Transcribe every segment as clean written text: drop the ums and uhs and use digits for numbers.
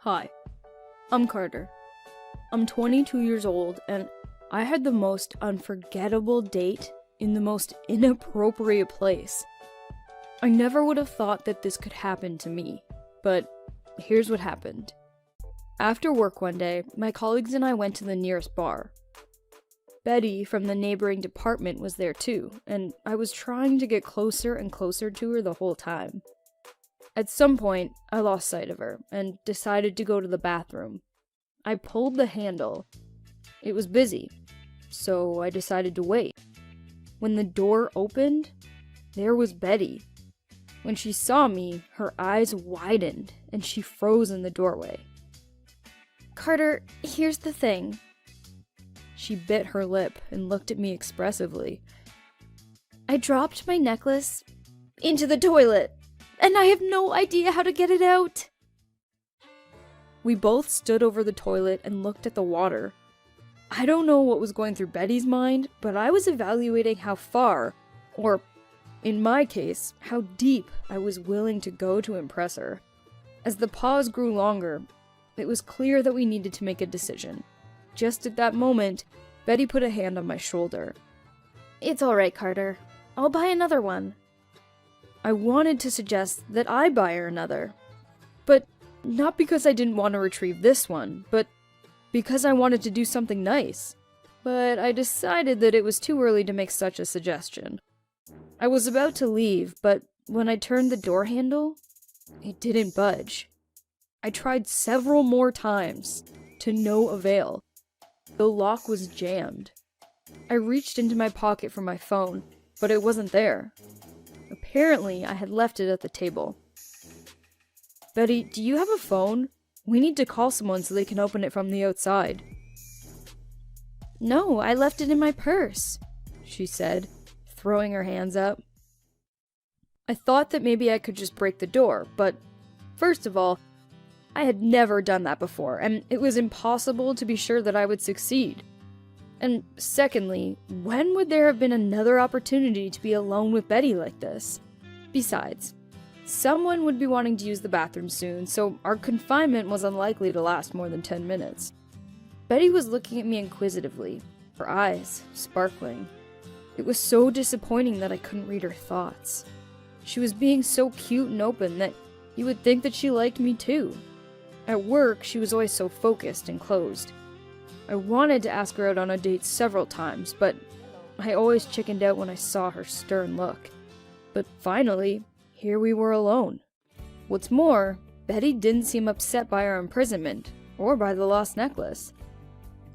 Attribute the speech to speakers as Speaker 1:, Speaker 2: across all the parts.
Speaker 1: Hi, I'm Carter. I'm 22 years old, and I had the most unforgettable date in the most inappropriate place. I never would have thought that this could happen to me, but here's what happened. After work one day, my colleagues and I went to the nearest bar. Betty from the neighboring department was there too, and I was trying to get closer and closer to her the whole time. At some point, I lost sight of her and decided to go to the bathroom. I pulled the handle. It was busy, so I decided to wait. When the door opened, there was Betty. When she saw me, her eyes widened and she froze in the doorway.
Speaker 2: Carter, here's the thing.
Speaker 1: She bit her lip and looked at me expressively.
Speaker 2: I dropped my necklace into the toilet, and I have no idea how to get it out.
Speaker 1: We both stood over the toilet and looked at the water. I don't know what was going through Betty's mind, but I was evaluating how far, or in my case, how deep I was willing to go to impress her. As the pause grew longer, it was clear that we needed to make a decision. Just at that moment, Betty put a hand on my shoulder.
Speaker 2: It's alright, Carter. I'll buy another one.
Speaker 1: I wanted to suggest that I buy her another. But not because I didn't want to retrieve this one, but because I wanted to do something nice. But I decided that it was too early to make such a suggestion. I was about to leave, but when I turned the door handle, it didn't budge. I tried several more times, to no avail. The lock was jammed. I reached into my pocket for my phone, but it wasn't there. Apparently, I had left it at the table. Betty, do you have a phone? We need to call someone so they can open it from the outside.
Speaker 2: No, I left it in my purse,
Speaker 1: she said, throwing her hands up. I thought that maybe I could just break the door, but first of all, I had never done that before, and it was impossible to be sure that I would succeed. And secondly, when would there have been another opportunity to be alone with Betty like this? Besides, someone would be wanting to use the bathroom soon, so our confinement was unlikely to last more than 10 minutes. Betty was looking at me inquisitively, her eyes sparkling. It was so disappointing that I couldn't read her thoughts. She was being so cute and open that you would think that she liked me too. At work, she was always so focused and closed. I wanted to ask her out on a date several times, but I always chickened out when I saw her stern look. But finally, here we were alone. What's more, Betty didn't seem upset by our imprisonment, or by the lost necklace.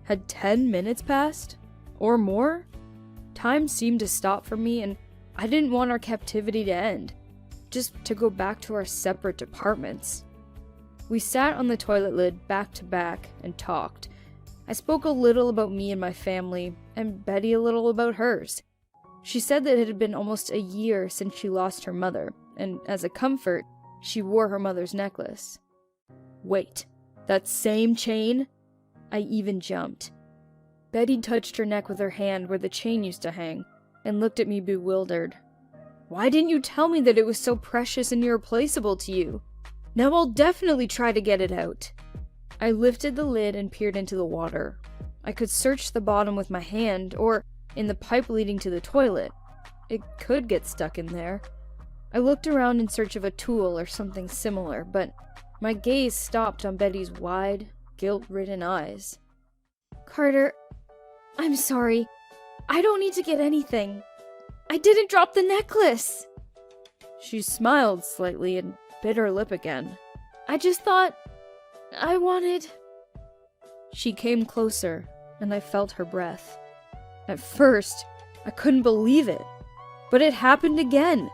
Speaker 1: Had 10 minutes passed? Or more? Time seemed to stop for me, and I didn't want our captivity to end, just to go back to our separate departments. We sat on the toilet lid back to back and talked. I spoke a little about me and my family, and Betty a little about hers. She said that it had been almost a year since she lost her mother, and as a comfort, she wore her mother's necklace. Wait, that same chain? I even jumped. Betty touched her neck with her hand where the chain used to hang, and looked at me bewildered. Why didn't you tell me that it was so precious and irreplaceable to you? Now I'll definitely try to get it out. I lifted the lid and peered into the water. I could search the bottom with my hand, or in the pipe leading to the toilet. It could get stuck in there. I looked around in search of a tool or something similar, but my gaze stopped on Betty's wide, guilt-ridden eyes.
Speaker 2: Carter, I'm sorry. I don't need to get anything. I didn't drop the necklace.
Speaker 1: She smiled slightly and bit her lip again.
Speaker 2: I just thought I wanted...
Speaker 1: She came closer, and I felt her breath. At first, I couldn't believe it, but it happened again.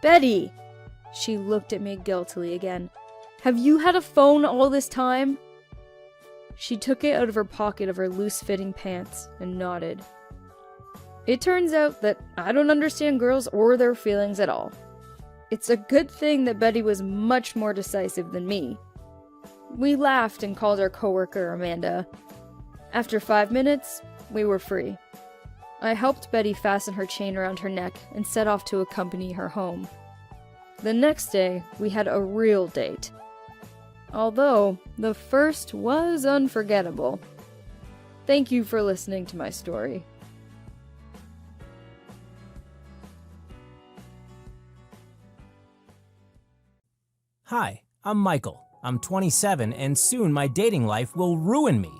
Speaker 1: Betty! She looked at me guiltily again. Have you had a phone all this time? She took it out of her pocket of her loose-fitting pants and nodded. It turns out that I don't understand girls or their feelings at all. It's a good thing that Betty was much more decisive than me. We laughed and called our coworker Amanda. After 5 minutes, we were free. I helped Betty fasten her chain around her neck and set off to accompany her home. The next day, we had a real date. although the first was unforgettable. Thank you for listening to my story.
Speaker 3: Hi, I'm Michael. I'm 27 and soon my dating life will ruin me.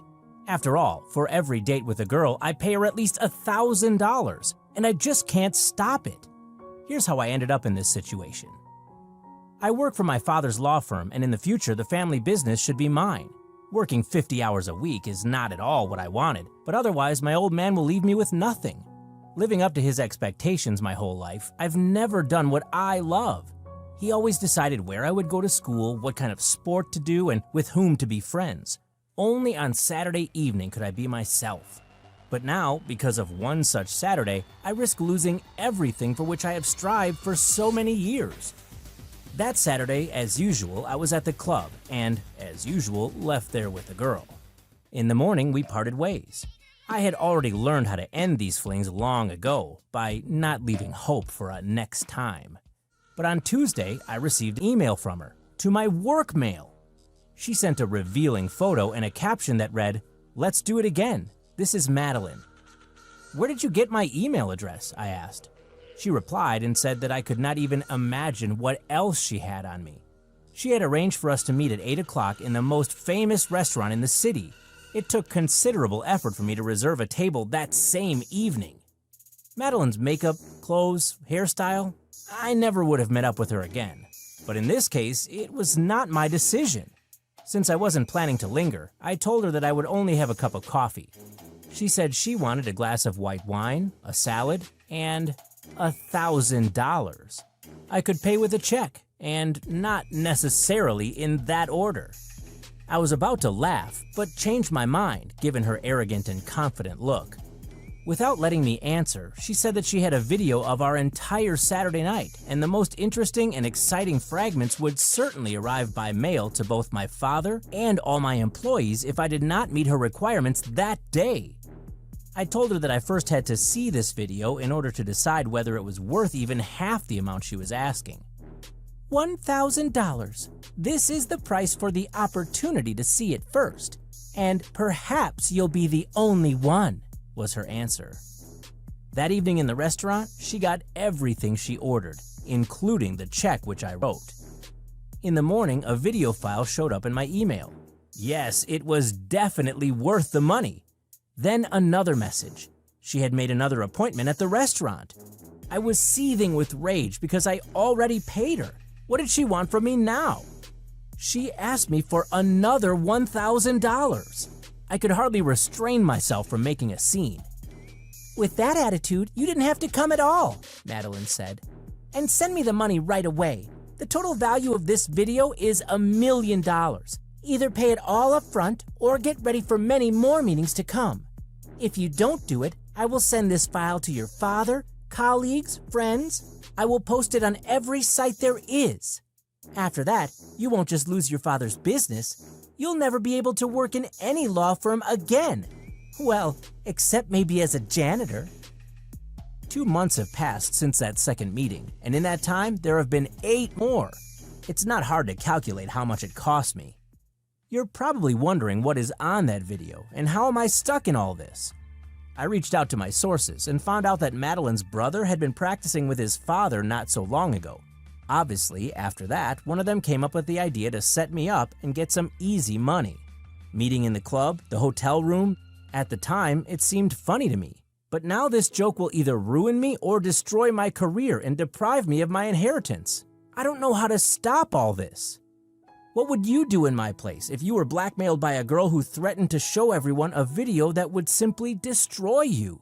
Speaker 3: After all, for every date with a girl, I pay her at least $1,000, and I just can't stop it. Here's how I ended up in this situation. I work for my father's law firm, and in the future, the family business should be mine. Working 50 hours a week is not at all what I wanted, but otherwise my old man will leave me with nothing. Living up to his expectations my whole life, I've never done what I love. He always decided where I would go to school, what kind of sport to do, and with whom to be friends. Only on Saturday evening could I be myself. But now, because of one such Saturday, I risk losing everything for which I have strived for so many years. That Saturday, as usual, I was at the club and, as usual, left there with a girl. In the morning, we parted ways. I had already learned how to end these flings long ago by not leaving hope for a next time. But on Tuesday, I received an email from her, to my work mail. She sent a revealing photo and a caption that read, "Let's do it again. This is Madeline." "Where did you get my email address?" I asked. She replied and said that I could not even imagine what else she had on me. She had arranged for us to meet at 8 o'clock in the most famous restaurant in the city. It took considerable effort for me to reserve a table that same evening. Madeline's makeup, clothes, hairstyle, I never would have met up with her again. But in this case, it was not my decision. Since I wasn't planning to linger, I told her that I would only have a cup of coffee. She said she wanted a glass of white wine, a salad, and $1,000. I could pay with a check, and not necessarily in that order. I was about to laugh, but changed my mind, given her arrogant and confident look. Without letting me answer, she said that she had a video of our entire Saturday night, and the most interesting and exciting fragments would certainly arrive by mail to both my father and all my employees if I did not meet her requirements that day. I told her that I first had to see this video in order to decide whether it was worth even half the amount she was asking. $1,000. This is the price for the opportunity to see it first, and perhaps you'll be the only one, was her answer. That evening in the restaurant, she got everything she ordered, including the check which I wrote. In the morning, a video file showed up in my email. Yes, it was definitely worth the money. Then another message. She had made another appointment at the restaurant. I was seething with rage because I already paid her. What did she want from me now? She asked me for another $1,000. I could hardly restrain myself from making a scene. "With that attitude, you didn't have to come at all," Madeline said. "And send me the money right away. The total value of this video is $1 million. Either pay it all up front or get ready for many more meetings to come. If you don't do it, I will send this file to your father, colleagues, friends. I will post it on every site there is. After that, you won't just lose your father's business, you'll never be able to work in any law firm again. Well, except maybe as a janitor." 2 months have passed since that second meeting, and in that time, there have been 8 more. It's not hard to calculate how much it cost me. You're probably wondering what is on that video, and how am I stuck in all this? I reached out to my sources and found out that Madeline's brother had been practicing with his father not so long ago. Obviously, after that, one of them came up with the idea to set me up and get some easy money. Meeting in the club, the hotel room, at the time, it seemed funny to me. But now this joke will either ruin me or destroy my career and deprive me of my inheritance. I don't know how to stop all this. What would you do in my place if you were blackmailed by a girl who threatened to show everyone a video that would simply destroy you?